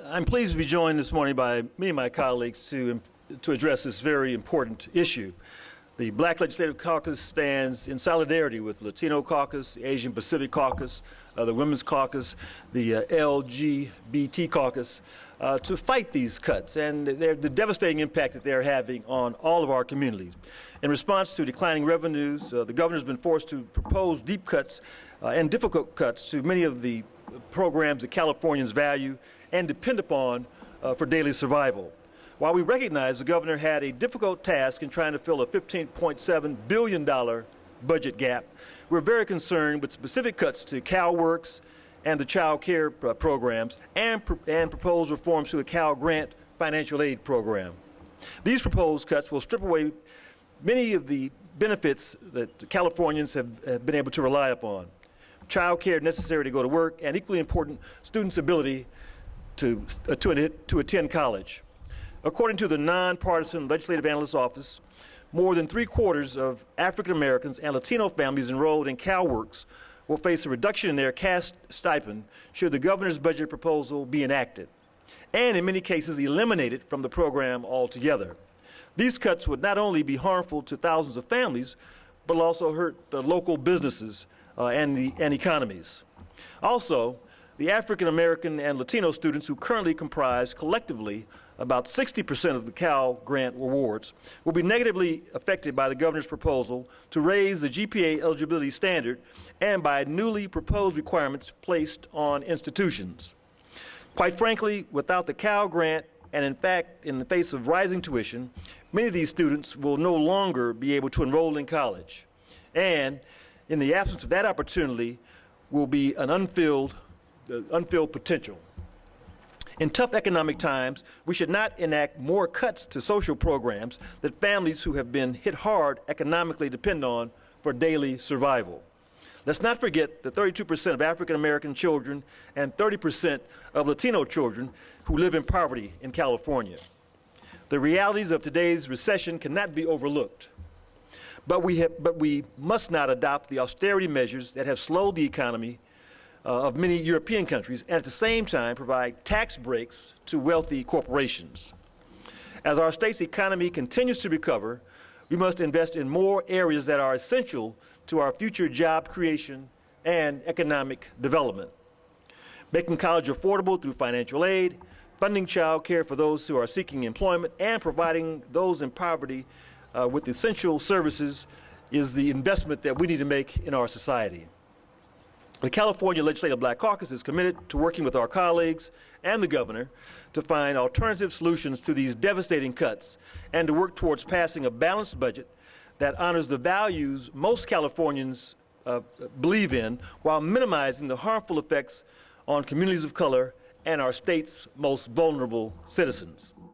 I'm pleased to be joined this morning by many of my colleagues to address this very important issue. The Black Legislative Caucus stands in solidarity with the Latino Caucus, the Asian Pacific Caucus, the Women's Caucus, the LGBT Caucus, to fight these cuts and the devastating impact that they're having on all of our communities. In response to declining revenues, the governor's been forced to propose deep cuts and difficult cuts to many of the programs that Californians value and depend upon for daily survival. While we recognize the governor had a difficult task in trying to fill a $15.7 billion budget gap, we're very concerned with specific cuts to CalWorks and the child care programs and proposed reforms to the Cal Grant financial aid program. These proposed cuts will strip away many of the benefits that Californians have been able to rely upon. Child care necessary to go to work, and equally important, students' ability to attend college. According to the nonpartisan Legislative Analyst's Office, more than 3/4 of African Americans and Latino families enrolled in CalWorks will face a reduction in their cash stipend should the governor's budget proposal be enacted, and in many cases eliminated from the program altogether. These cuts would not only be harmful to thousands of families, but will also hurt the local businesses and economies. Also, the African American and Latino students who currently comprise collectively about 60% of the Cal Grant awards will be negatively affected by the governor's proposal to raise the GPA eligibility standard and by newly proposed requirements placed on institutions. Quite frankly, without the Cal Grant, and in fact, in the face of rising tuition, many of these students will no longer be able to enroll in college. And in the absence of that opportunity will be an unfilled potential. In tough economic times, we should not enact more cuts to social programs that families who have been hit hard economically depend on for daily survival. Let's not forget the 32% of African American children and 30% of Latino children who live in poverty in California. The realities of today's recession cannot be overlooked. But we must not adopt the austerity measures that have slowed the economy of many European countries, and at the same time provide tax breaks to wealthy corporations. As our state's economy continues to recover, we must invest in more areas that are essential to our future job creation and economic development. Making college affordable through financial aid, funding child care for those who are seeking employment, and providing those in poverty with essential services is the investment that we need to make in our society. The California Legislative Black Caucus is committed to working with our colleagues and the governor to find alternative solutions to these devastating cuts and to work towards passing a balanced budget that honors the values most Californians believe in while minimizing the harmful effects on communities of color and our state's most vulnerable citizens.